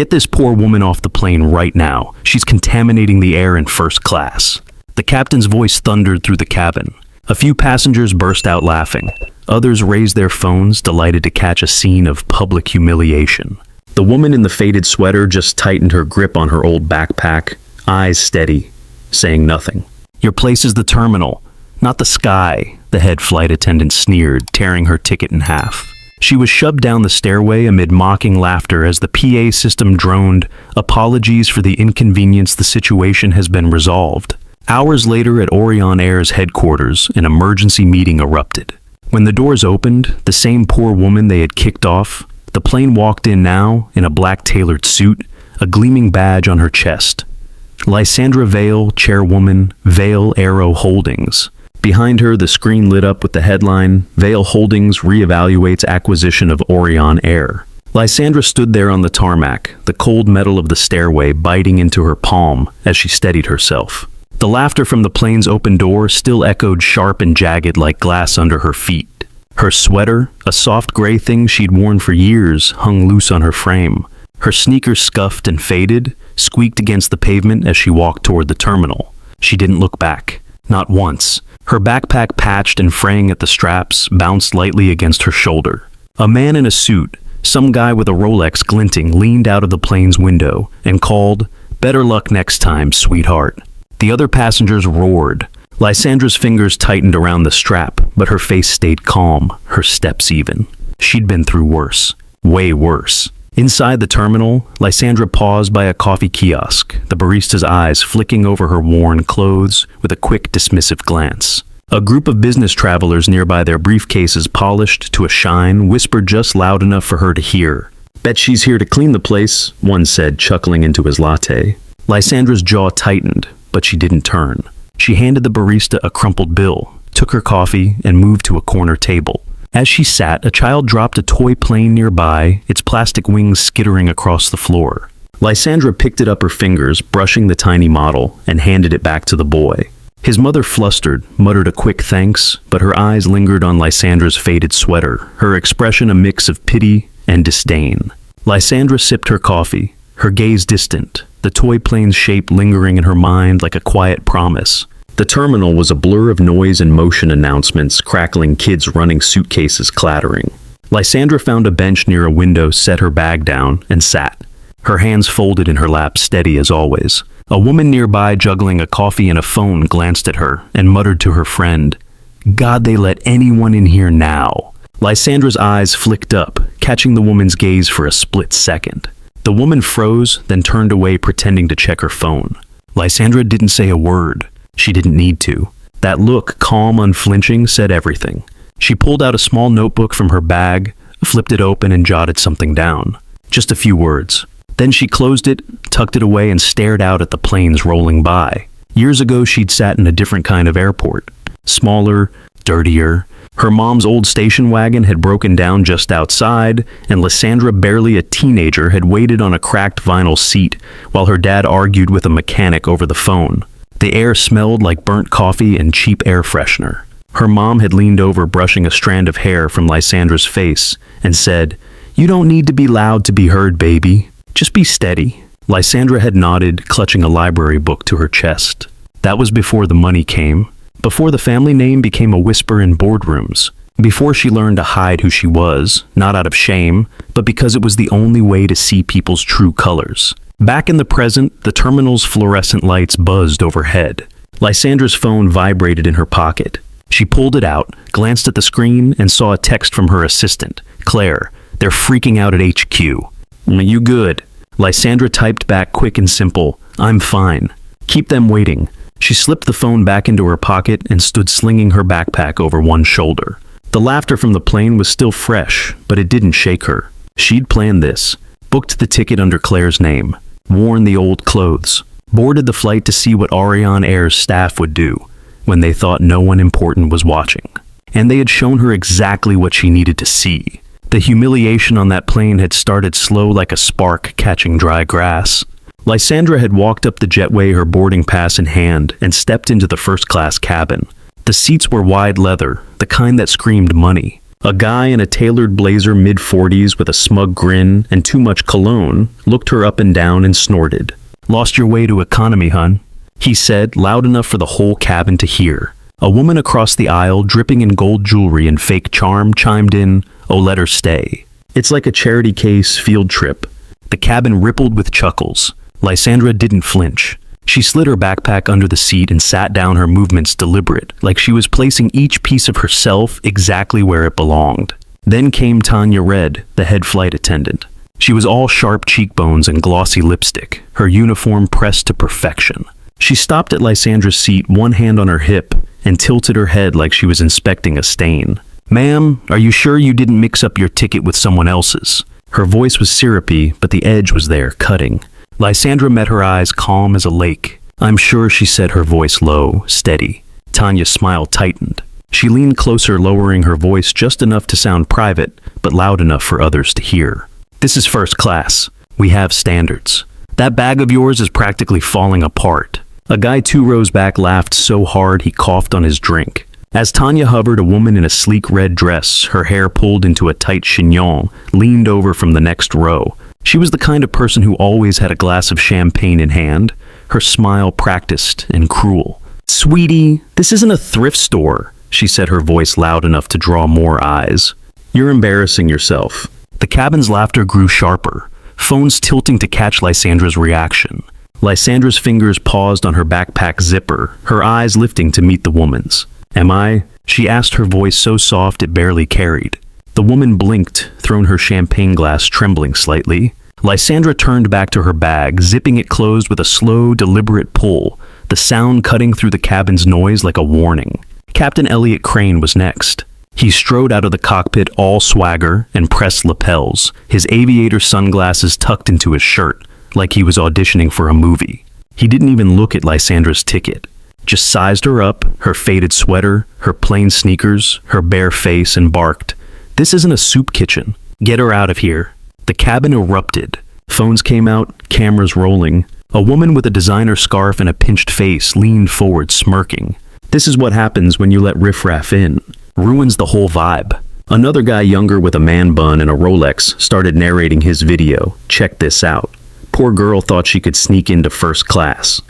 Get this poor woman off the plane right now. She's contaminating the air in first class." The captain's voice thundered through the cabin. A few passengers burst out laughing. Others raised their phones, delighted to catch a scene of public humiliation. The woman in the faded sweater just tightened her grip on her old backpack, eyes steady, saying nothing. "Your place is the terminal, not the sky," the head flight attendant sneered, tearing her ticket in half. She was shoved down the stairway amid mocking laughter as the PA system droned, "Apologies for the inconvenience, the situation has been resolved." Hours later at Orion Air's headquarters, an emergency meeting erupted. When the doors opened, the same poor woman they had kicked off, the plane walked in now in a black tailored suit, a gleaming badge on her chest. Lysandra Vale, chairwoman, Vale Aero Holdings. Behind her, the screen lit up with the headline, "Vale Holdings reevaluates acquisition of Orion Air." Lysandra stood there on the tarmac, the cold metal of the stairway biting into her palm as she steadied herself. The laughter from the plane's open door still echoed sharp and jagged like glass under her feet. Her sweater, a soft gray thing she'd worn for years, hung loose on her frame. Her sneakers, scuffed and faded, squeaked against the pavement as she walked toward the terminal. She didn't look back. Not once. Her backpack, patched and fraying at the straps, bounced lightly against her shoulder. A man in a suit, some guy with a Rolex glinting, leaned out of the plane's window and called, "Better luck next time, sweetheart." The other passengers roared. Lysandra's fingers tightened around the strap, but her face stayed calm, her steps even. She'd been through worse. Way worse. Inside the terminal, Lysandra paused by a coffee kiosk, the barista's eyes flicking over her worn clothes with a quick, dismissive glance. A group of business travelers nearby, their briefcases polished to a shine, whispered just loud enough for her to hear. "Bet she's here to clean the place," one said, chuckling into his latte. Lysandra's jaw tightened, but she didn't turn. She handed the barista a crumpled bill, took her coffee, and moved to a corner table. As she sat, a child dropped a toy plane nearby, its plastic wings skittering across the floor. Lysandra picked it up her fingers, brushing the tiny model, and handed it back to the boy. His mother, flustered, muttered a quick thanks, but her eyes lingered on Lysandra's faded sweater, her expression a mix of pity and disdain. Lysandra sipped her coffee, her gaze distant, the toy plane's shape lingering in her mind like a quiet promise. The terminal was a blur of noise and motion, announcements, crackling, kids running, suitcases clattering. Lysandra found a bench near a window, set her bag down, and sat. Her hands folded in her lap, steady as always. A woman nearby, juggling a coffee and a phone, glanced at her and muttered to her friend, "God, they let anyone in here now." Lysandra's eyes flicked up, catching the woman's gaze for a split second. The woman froze, then turned away, pretending to check her phone. Lysandra didn't say a word. She didn't need to. That look, calm, unflinching, said everything. She pulled out a small notebook from her bag, flipped it open, and jotted something down. Just a few words. Then she closed it, tucked it away, and stared out at the planes rolling by. Years ago, she'd sat in a different kind of airport. Smaller, dirtier. Her mom's old station wagon had broken down just outside, and Lysandra, barely a teenager, had waited on a cracked vinyl seat while her dad argued with a mechanic over the phone. The air smelled like burnt coffee and cheap air freshener. Her mom had leaned over, brushing a strand of hair from Lysandra's face, and said, "You don't need to be loud to be heard, baby. Just be steady." Lysandra had nodded, clutching a library book to her chest. That was before the money came, before the family name became a whisper in boardrooms, before she learned to hide who she was, not out of shame, but because it was the only way to see people's true colors. Back in the present, the terminal's fluorescent lights buzzed overhead. Lysandra's phone vibrated in her pocket. She pulled it out, glanced at the screen, and saw a text from her assistant, Claire. "They're freaking out at HQ." "You good?" Lysandra typed back quick and simple, "I'm fine. Keep them waiting." She slipped the phone back into her pocket and stood slinging her backpack over one shoulder. The laughter from the plane was still fresh, but it didn't shake her. She'd planned this, booked the ticket under Claire's name, worn the old clothes, boarded the flight to see what Orion Air's staff would do when they thought no one important was watching. And they had shown her exactly what she needed to see. The humiliation on that plane had started slow, like a spark catching dry grass. Lysandra had walked up the jetway, her boarding pass in hand, and stepped into the first-class cabin. The seats were wide leather, the kind that screamed money. A guy in a tailored blazer mid-40s with a smug grin and too much cologne looked her up and down and snorted. "Lost your way to economy, hun," he said, loud enough for the whole cabin to hear. A woman across the aisle, dripping in gold jewelry and fake charm, chimed in, "Oh, let her stay. It's like a charity case field trip." The cabin rippled with chuckles. Lysandra didn't flinch. She slid her backpack under the seat and sat down, her movements deliberate, like she was placing each piece of herself exactly where it belonged. Then came Tanya Red, the head flight attendant. She was all sharp cheekbones and glossy lipstick, her uniform pressed to perfection. She stopped at Lysandra's seat, one hand on her hip, and tilted her head like she was inspecting a stain. "Ma'am, are you sure you didn't mix up your ticket with someone else's?" Her voice was syrupy, but the edge was there, cutting. Lysandra met her eyes, calm as a lake. "I'm sure," she said, her voice low, steady. Tanya's smile tightened. She leaned closer, lowering her voice just enough to sound private, but loud enough for others to hear. "This is first class. We have standards. That bag of yours is practically falling apart." A guy 2 rows back laughed so hard he coughed on his drink. As Tanya hovered, a woman in a sleek red dress, her hair pulled into a tight chignon, leaned over from the next row. She was the kind of person who always had a glass of champagne in hand, her smile practiced and cruel. "Sweetie, this isn't a thrift store," she said, her voice loud enough to draw more eyes. "You're embarrassing yourself." The cabin's laughter grew sharper, phones tilting to catch Lysandra's reaction. Lysandra's fingers paused on her backpack zipper, her eyes lifting to meet the woman's. "Am I?" she asked, her voice so soft it barely carried. The woman blinked, thrown her champagne glass trembling slightly. Lysandra turned back to her bag, zipping it closed with a slow, deliberate pull, the sound cutting through the cabin's noise like a warning. Captain Elliot Crane was next. He strode out of the cockpit all swagger and pressed lapels, his aviator sunglasses tucked into his shirt, like he was auditioning for a movie. He didn't even look at Lysandra's ticket, just sized her up, her faded sweater, her plain sneakers, her bare face, and barked, "This isn't a soup kitchen. Get her out of here." The cabin erupted. Phones came out, cameras rolling. A woman with a designer scarf and a pinched face leaned forward, smirking. "This is what happens when you let riffraff in. Ruins the whole vibe." Another guy younger with a man bun and a Rolex started narrating his video. "Check this out. Poor girl thought she could sneak into first class."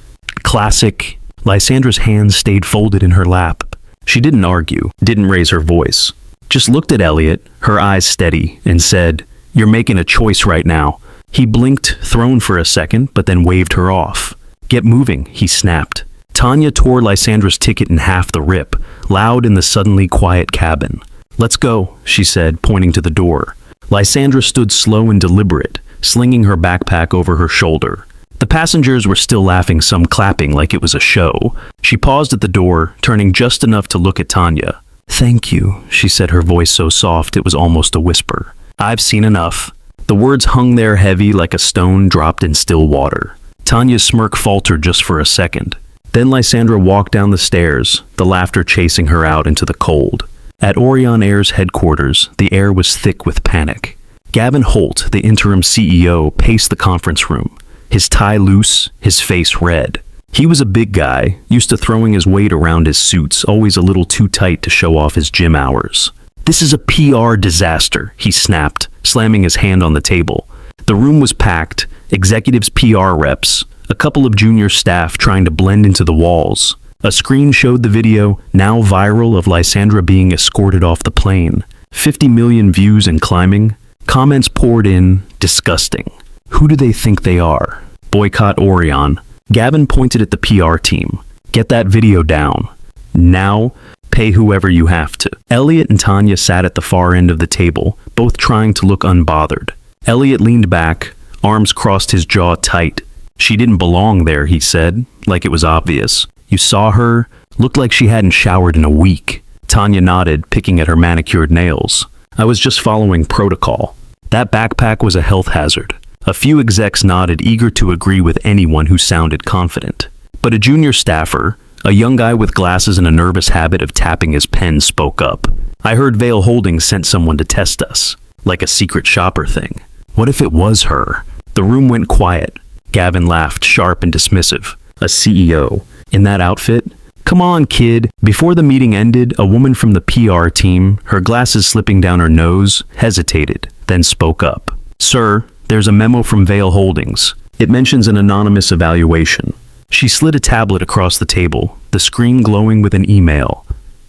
Classic. Lysandra's hands stayed folded in her lap. She didn't argue, didn't raise her voice. Just looked at Elliot, her eyes steady, and said, "You're making a choice right now." He blinked, thrown for a second, but then waved her off. "Get moving," he snapped. Tanya tore Lysandra's ticket in half the rip, loud in the suddenly quiet cabin. "Let's go," she said, pointing to the door. Lysandra stood slow and deliberate, slinging her backpack over her shoulder. The passengers were still laughing, some clapping like it was a show. She paused at the door, turning just enough to look at Tanya. "Thank you," she said, her voice so soft it was almost a whisper. "I've seen enough." The words hung there heavy like a stone dropped in still water. Tanya's smirk faltered just for a second. Then Lysandra walked down the stairs, the laughter chasing her out into the cold. At Orion Air's headquarters, the air was thick with panic. Gavin Holt, the interim CEO, paced the conference room, his tie loose, his face red. He was a big guy, used to throwing his weight around his suits, always a little too tight to show off his gym hours. "This is a PR disaster," he snapped, slamming his hand on the table. The room was packed, executives, PR reps, a couple of junior staff trying to blend into the walls. A screen showed the video, now viral, of Lysandra being escorted off the plane. 50 million views and climbing. Comments poured in, disgusting. "Who do they think they are? Boycott Orion." Gavin pointed at the PR team. "Get that video down. Now, pay whoever you have to." Elliot and Tanya sat at the far end of the table, both trying to look unbothered. Elliot leaned back, arms crossed, his jaw tight. "She didn't belong there," he said, like it was obvious. "You saw her? Looked like she hadn't showered in a week." Tanya nodded, picking at her manicured nails. "I was just following protocol. That backpack was a health hazard." A few execs nodded, eager to agree with anyone who sounded confident. But a junior staffer, a young guy with glasses and a nervous habit of tapping his pen, spoke up. "I heard Vale Holdings sent someone to test us, like a secret shopper thing. What if it was her?" The room went quiet. Gavin laughed, sharp and dismissive. "A CEO? In that outfit? Come on, kid. Before the meeting ended, a woman from the PR team, her glasses slipping down her nose, hesitated, then spoke up. Sir, there's a memo from Vail Holdings. It mentions an anonymous evaluation. She slid a tablet across the table, the screen glowing with an email.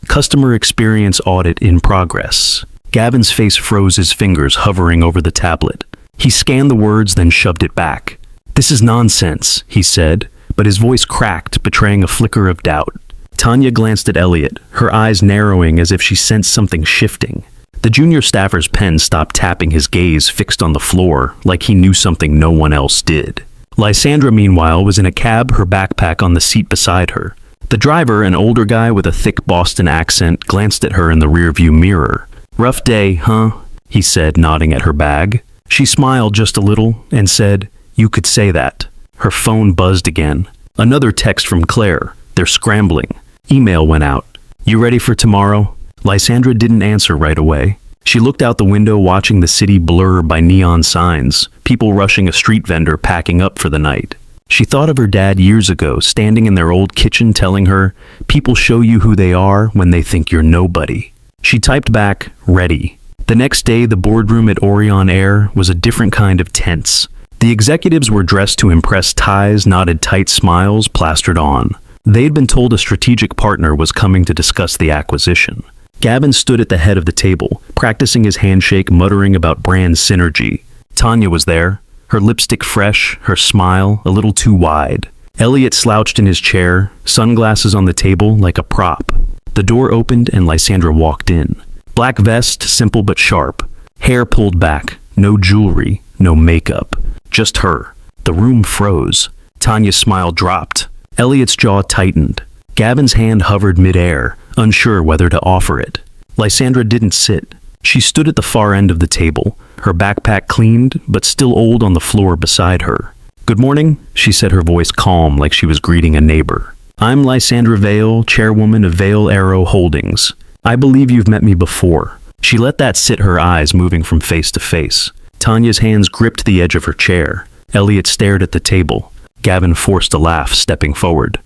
Customer experience audit in progress. Gavin's face froze, his fingers hovering over the tablet. He scanned the words, then shoved it back. This is nonsense, he said, but his voice cracked, betraying a flicker of doubt. Tanya glanced at Elliot, her eyes narrowing as if she sensed something shifting. The junior staffer's pen stopped tapping, his gaze fixed on the floor, like he knew something no one else did. Lysandra, meanwhile, was in a cab, her backpack on the seat beside her. The driver, an older guy with a thick Boston accent, glanced at her in the rearview mirror. Rough day, huh? He said, nodding at her bag. She smiled just a little and said, You could say that. Her phone buzzed again. Another text from Claire. They're scrambling. Email went out. You ready for tomorrow? Lysandra didn't answer right away. She looked out the window, watching the city blur by neon signs, people rushing, a street vendor packing up for the night. She thought of her dad years ago, standing in their old kitchen telling her, people show you who they are when they think you're nobody. She typed back, ready. The next day, the boardroom at Orion Air was a different kind of tense. The executives were dressed to impress, ties knotted tight, smiles plastered on. They'd been told a strategic partner was coming to discuss the acquisition. Gavin stood at the head of the table, practicing his handshake, muttering about brand synergy. Tanya was there, her lipstick fresh, her smile a little too wide. Elliot slouched in his chair, sunglasses on the table like a prop. The door opened and Lysandra walked in. Black vest, simple but sharp. Hair pulled back, no jewelry, no makeup. Just her. The room froze. Tanya's smile dropped. Elliot's jaw tightened. Gavin's hand hovered midair, unsure whether to offer it. Lysandra didn't sit. She stood at the far end of the table, her backpack cleaned, but still old, on the floor beside her. Good morning, she said, her voice calm like she was greeting a neighbor. I'm Lysandra Vail, chairwoman of Vail Aero Holdings. I believe you've met me before. She let that sit, her eyes moving from face to face. Tanya's hands gripped the edge of her chair. Elliot stared at the table. Gavin forced a laugh, stepping forward.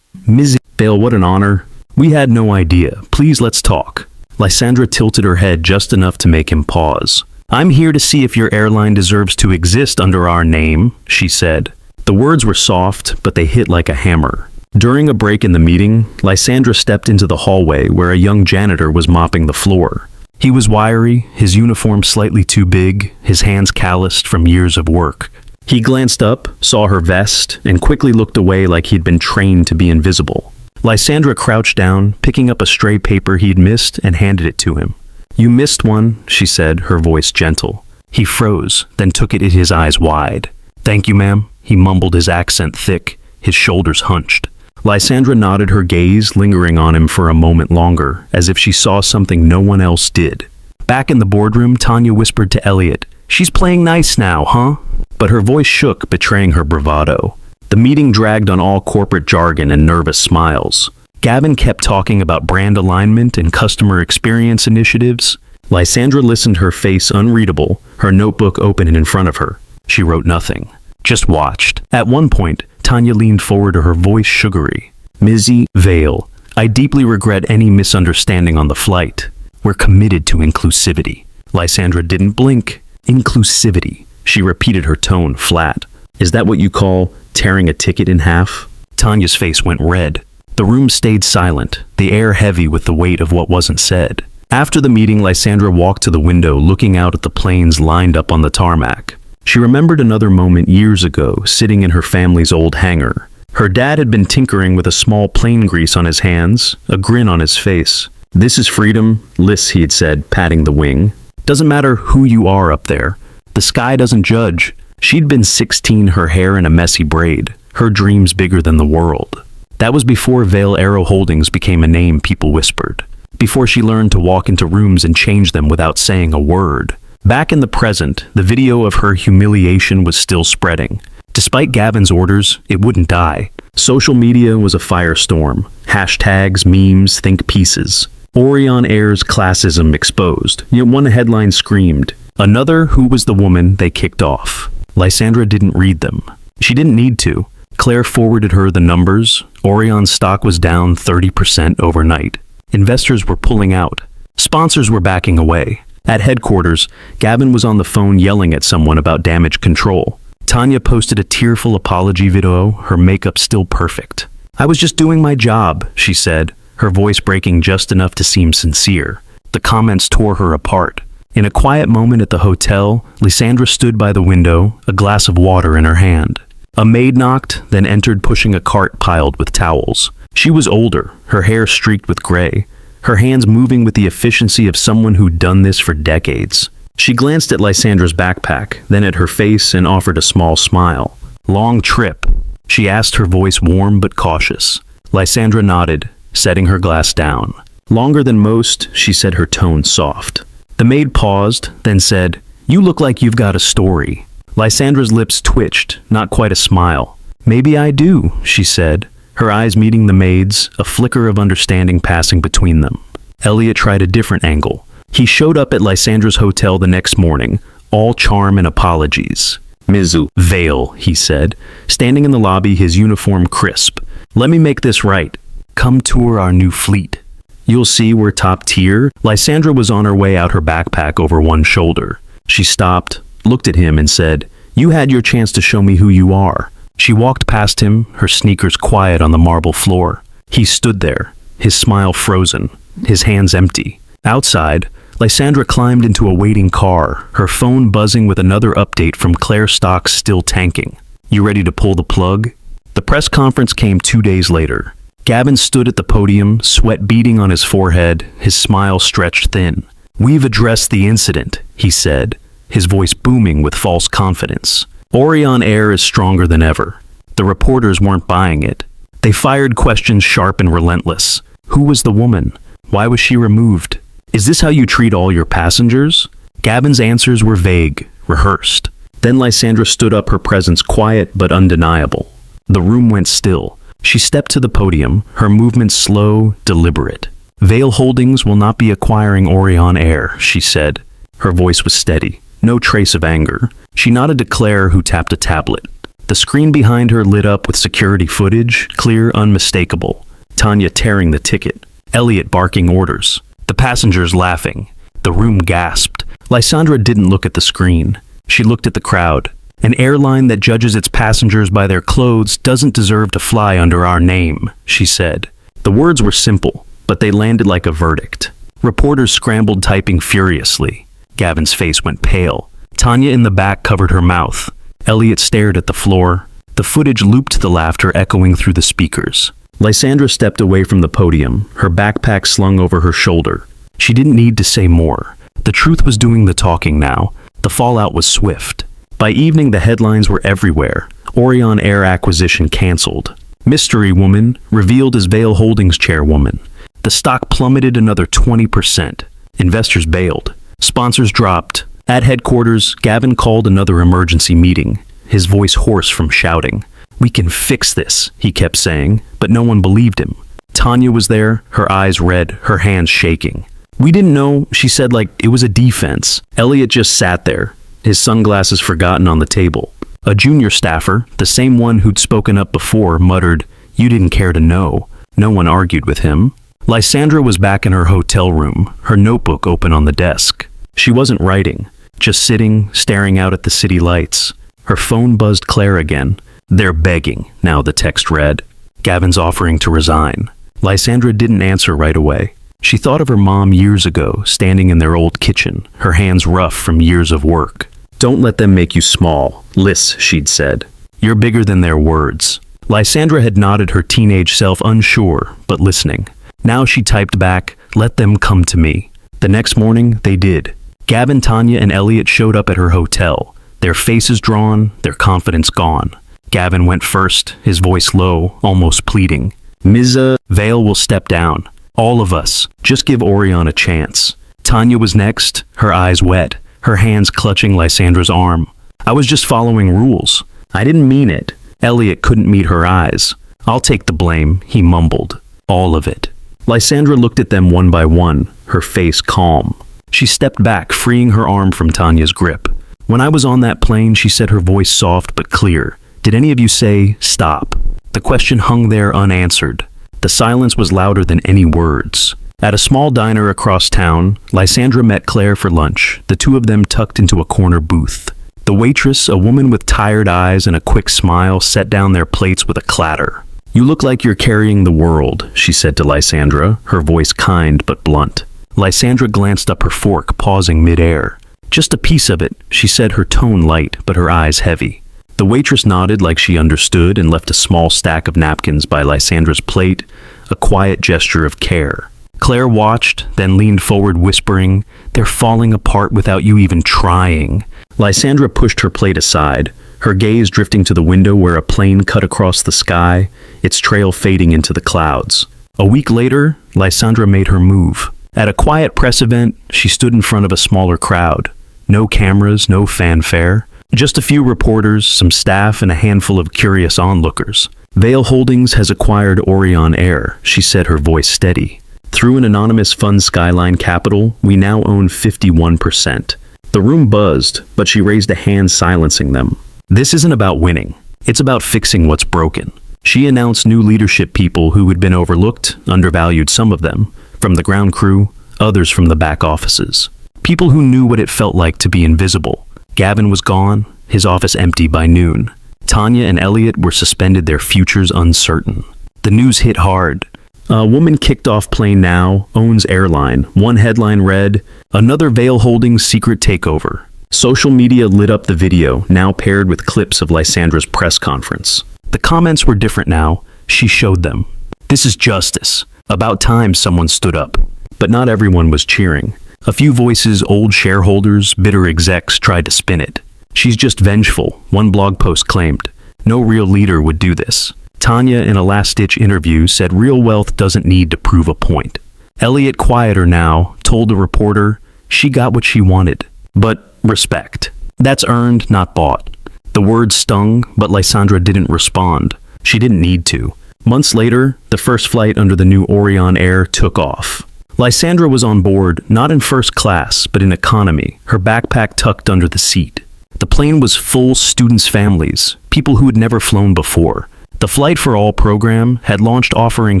Ms. Vail, what an honor. We had no idea. Please, let's talk. Lysandra tilted her head just enough to make him pause. I'm here to see if your airline deserves to exist under our name, she said. The words were soft, but they hit like a hammer. During a break in the meeting, Lysandra stepped into the hallway where a young janitor was mopping the floor. He was wiry, his uniform slightly too big, his hands calloused from years of work. He glanced up, saw her vest, and quickly looked away like he'd been trained to be invisible. Lysandra crouched down, picking up a stray paper he'd missed, and handed it to him. You missed one, she said, her voice gentle. He froze, then took it, his eyes wide. Thank you, ma'am, he mumbled, his accent thick, his shoulders hunched. Lysandra nodded, her gaze lingering on him for a moment longer, as if she saw something no one else did. Back in the boardroom, Tanya whispered to Elliot, She's playing nice now, huh? But her voice shook, betraying her bravado. The meeting dragged on, all corporate jargon and nervous smiles. Gavin kept talking about brand alignment and customer experience initiatives. Lysandra listened, her face unreadable, her notebook open in front of her. She wrote nothing, just watched. At one point, Tanya leaned forward, her voice sugary. Ms. Vail, I deeply regret any misunderstanding on the flight. We're committed to inclusivity. Lysandra didn't blink. Inclusivity. She repeated, her tone flat. Is that what you call tearing a ticket in half? Tanya's face went red. The room stayed silent, the air heavy with the weight of what wasn't said. After the meeting, Lysandra walked to the window, looking out at the planes lined up on the tarmac. She remembered another moment years ago, sitting in her family's old hangar. Her dad had been tinkering with a small plane grease on his hands, a grin on his face. This is freedom, Liz, he had said, patting the wing. Doesn't matter who you are up there. The sky doesn't judge. She'd been 16, her hair in a messy braid, her dreams bigger than the world. That was before Vail Aero Holdings became a name people whispered. Before she learned to walk into rooms and change them without saying a word. Back in the present, the video of her humiliation was still spreading. Despite Gavin's orders, it wouldn't die. Social media was a firestorm. Hashtags, memes, think pieces. Orion Air's classism exposed. Yet one headline screamed, another, who was the woman they kicked off? Lysandra didn't read them. She didn't need to. Claire forwarded her the numbers. Orion's stock was down 30% overnight. Investors were pulling out. Sponsors were backing away. At headquarters, Gavin was on the phone yelling at someone about damage control. Tanya posted a tearful apology video, her makeup still perfect. "I was just doing my job," she said, her voice breaking just enough to seem sincere. The comments tore her apart. In a quiet moment at the hotel, Lysandra stood by the window, a glass of water in her hand. A maid knocked, then entered pushing a cart piled with towels. She was older, her hair streaked with gray, her hands moving with the efficiency of someone who'd done this for decades. She glanced at Lysandra's backpack, then at her face and offered a small smile. "Long trip?" she asked, her voice warm but cautious. Lysandra nodded, setting her glass down. "Longer than most," she said, her tone soft. The maid paused, then said, "You look like you've got a story." Lysandra's lips twitched, not quite a smile. "Maybe I do," she said, her eyes meeting the maid's, a flicker of understanding passing between them. Elliot tried a different angle. He showed up at Lysandra's hotel the next morning, all charm and apologies. "Mizu Vale," he said, standing in the lobby, his uniform crisp. "Let me make this right. Come tour our new fleet. You'll see we're top tier." Lysandra was on her way out, her backpack over one shoulder. She stopped, looked at him and said, "You had your chance to show me who you are." She walked past him, her sneakers quiet on the marble floor. He stood there, his smile frozen, his hands empty. Outside, Lysandra climbed into a waiting car, her phone buzzing with another update from Claire stocks still tanking. "You ready to pull the plug?" The press conference came 2 days later. Gavin stood at the podium, sweat beading on his forehead, his smile stretched thin. "We've addressed the incident," he said, his voice booming with false confidence. "Orion Air is stronger than ever." The reporters weren't buying it. They fired questions sharp and relentless. Who was the woman? Why was she removed? Is this how you treat all your passengers? Gavin's answers were vague, rehearsed. Then Lysandra stood up, her presence quiet but undeniable. The room went still. She stepped to the podium, her movements slow, deliberate. "Vale Holdings will not be acquiring Orion Air," she said. Her voice was steady, no trace of anger. She nodded to Claire, who tapped a tablet. The screen behind her lit up with security footage, clear, unmistakable. Tanya tearing the ticket. Elliot barking orders. The passengers laughing. The room gasped. Lysandra didn't look at the screen. She looked at the crowd. "An airline that judges its passengers by their clothes doesn't deserve to fly under our name," she said. The words were simple, but they landed like a verdict. Reporters scrambled, typing furiously. Gavin's face went pale. Tanya in the back covered her mouth. Elliot stared at the floor. The footage looped, the laughter echoing through the speakers. Lysandra stepped away from the podium, her backpack slung over her shoulder. She didn't need to say more. The truth was doing the talking now. The fallout was swift. By evening, the headlines were everywhere. Orion Air acquisition canceled. Mystery woman revealed as Vale Holdings chairwoman. The stock plummeted another 20%. Investors bailed. Sponsors dropped. At headquarters, Gavin called another emergency meeting, his voice hoarse from shouting. "We can fix this," he kept saying, but no one believed him. Tanya was there, her eyes red, her hands shaking. "We didn't know," she said like it was a defense. Elliot just sat there, his sunglasses forgotten on the table. A junior staffer, the same one who'd spoken up before, muttered, "You didn't care to know." No one argued with him. Lysandra was back in her hotel room, her notebook open on the desk. She wasn't writing, just sitting, staring out at the city lights. Her phone buzzed Claire again. "They're begging," now the text read. Gavin's offering to resign. Lysandra didn't answer right away. She thought of her mom years ago, standing in their old kitchen, her hands rough from years of work. "Don't let them make you small, Lys," she'd said. "You're bigger than their words." Lysandra had nodded, her teenage self unsure, but listening. Now she typed back, "Let them come to me." The next morning, they did. Gavin, Tanya, and Elliot showed up at her hotel, their faces drawn, their confidence gone. Gavin went first, his voice low, almost pleading. "Ms. Vale will step down. All of us. Just give Orion a chance." Tanya was next, her eyes wet, her hands clutching Lysandra's arm. "I was just following rules. I didn't mean it." Elliot couldn't meet her eyes. "I'll take the blame," he mumbled. "All of it." Lysandra looked at them one by one, her face calm. She stepped back, freeing her arm from Tanya's grip. "When I was on that plane," she said, her voice soft but clear, "did any of you say, stop?" The question hung there unanswered. The silence was louder than any words. At a small diner across town, Lysandra met Claire for lunch, the two of them tucked into a corner booth. The waitress, a woman with tired eyes and a quick smile, set down their plates with a clatter. "You look like you're carrying the world," she said to Lysandra, her voice kind but blunt. Lysandra glanced up her fork, pausing mid-air. "Just a piece of it," she said, her tone light but her eyes heavy. The waitress nodded like she understood and left a small stack of napkins by Lysandra's plate, a quiet gesture of care. Claire watched, then leaned forward whispering, "They're falling apart without you even trying." Lysandra pushed her plate aside, her gaze drifting to the window where a plane cut across the sky, its trail fading into the clouds. A week later, Lysandra made her move. At a quiet press event, she stood in front of a smaller crowd. No cameras, no fanfare. Just a few reporters, some staff, and a handful of curious onlookers. "Vail Holdings has acquired Orion Air," she said, her voice steady. "Through an anonymous fund Skyline Capital, we now own 51%. The room buzzed, but she raised a hand silencing them. "This isn't about winning. It's about fixing what's broken." She announced new leadership people who had been overlooked, undervalued some of them, from the ground crew, others from the back offices. People who knew what it felt like to be invisible. Gavin was gone, his office empty by noon. Tanya and Elliot were suspended, their futures uncertain. The news hit hard. "A woman kicked off plane now, owns Airline." One headline read, "Another Vail Holdings secret takeover." Social media lit up the video, now paired with clips of Lysandra's press conference. The comments were different now. She showed them. "This is justice. About time someone stood up." But not everyone was cheering. A few voices, old shareholders, bitter execs, tried to spin it. "She's just vengeful," one blog post claimed. "No real leader would do this." Tanya, in a last-ditch interview, said real wealth doesn't need to prove a point. Elliot, quieter now, told a reporter she got what she wanted. But respect. That's earned, not bought. The words stung, but Lysandra didn't respond. She didn't need to. Months later, the first flight under the new Orion Air took off. Lysandra was on board, not in first class, but in economy, her backpack tucked under the seat. The plane was full, students' families, people who had never flown before. The Flight for All program had launched, offering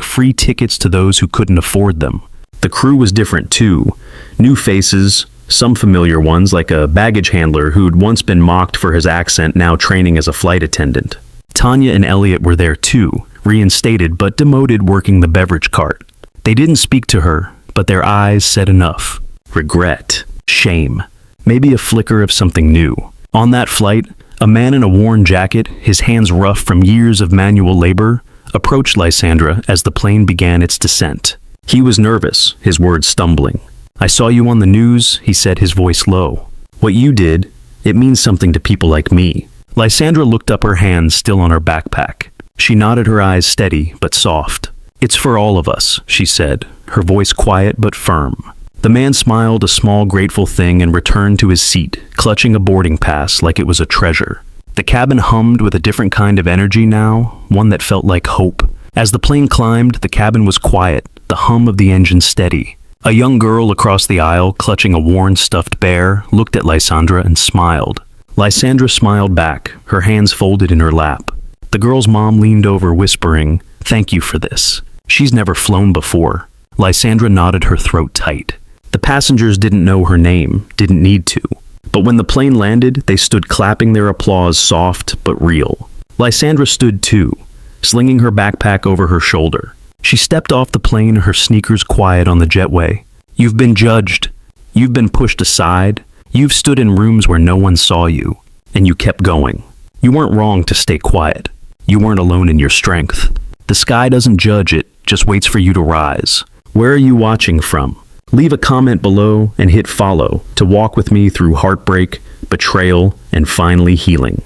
free tickets to those who couldn't afford them. The crew was different too. New faces, some familiar ones like a baggage handler who'd once been mocked for his accent, now training as a flight attendant. Tanya and Elliot were there too, reinstated but demoted, working the beverage cart. They didn't speak to her, but their eyes said enough. Regret, shame, maybe a flicker of something new. On that flight, a man in a worn jacket, his hands rough from years of manual labor, approached Lysandra as the plane began its descent. He was nervous, his words stumbling. "I saw you on the news," he said, his voice low. "What you did, it means something to people like me." Lysandra looked up, her hands still on her backpack. She nodded, her eyes steady but soft. "It's for all of us," she said, her voice quiet but firm. The man smiled, a small grateful thing, and returned to his seat, clutching a boarding pass like it was a treasure. The cabin hummed with a different kind of energy now, one that felt like hope. As the plane climbed, the cabin was quiet, the hum of the engine steady. A young girl across the aisle, clutching a worn stuffed bear, looked at Lysandra and smiled. Lysandra smiled back, her hands folded in her lap. The girl's mom leaned over, whispering, "Thank you for this." She's never flown before. Lysandra nodded, her throat tight. The passengers didn't know her name, didn't need to. But when the plane landed, they stood clapping, their applause soft but real. Lysandra stood too, slinging her backpack over her shoulder. She stepped off the plane, her sneakers quiet on the jetway. "You've been judged. You've been pushed aside. You've stood in rooms where no one saw you. And you kept going. You weren't wrong to stay quiet. You weren't alone in your strength. The sky doesn't judge, it just waits for you to rise. Where are you watching from? Leave a comment below and hit follow to walk with me through heartbreak, betrayal, and finally healing.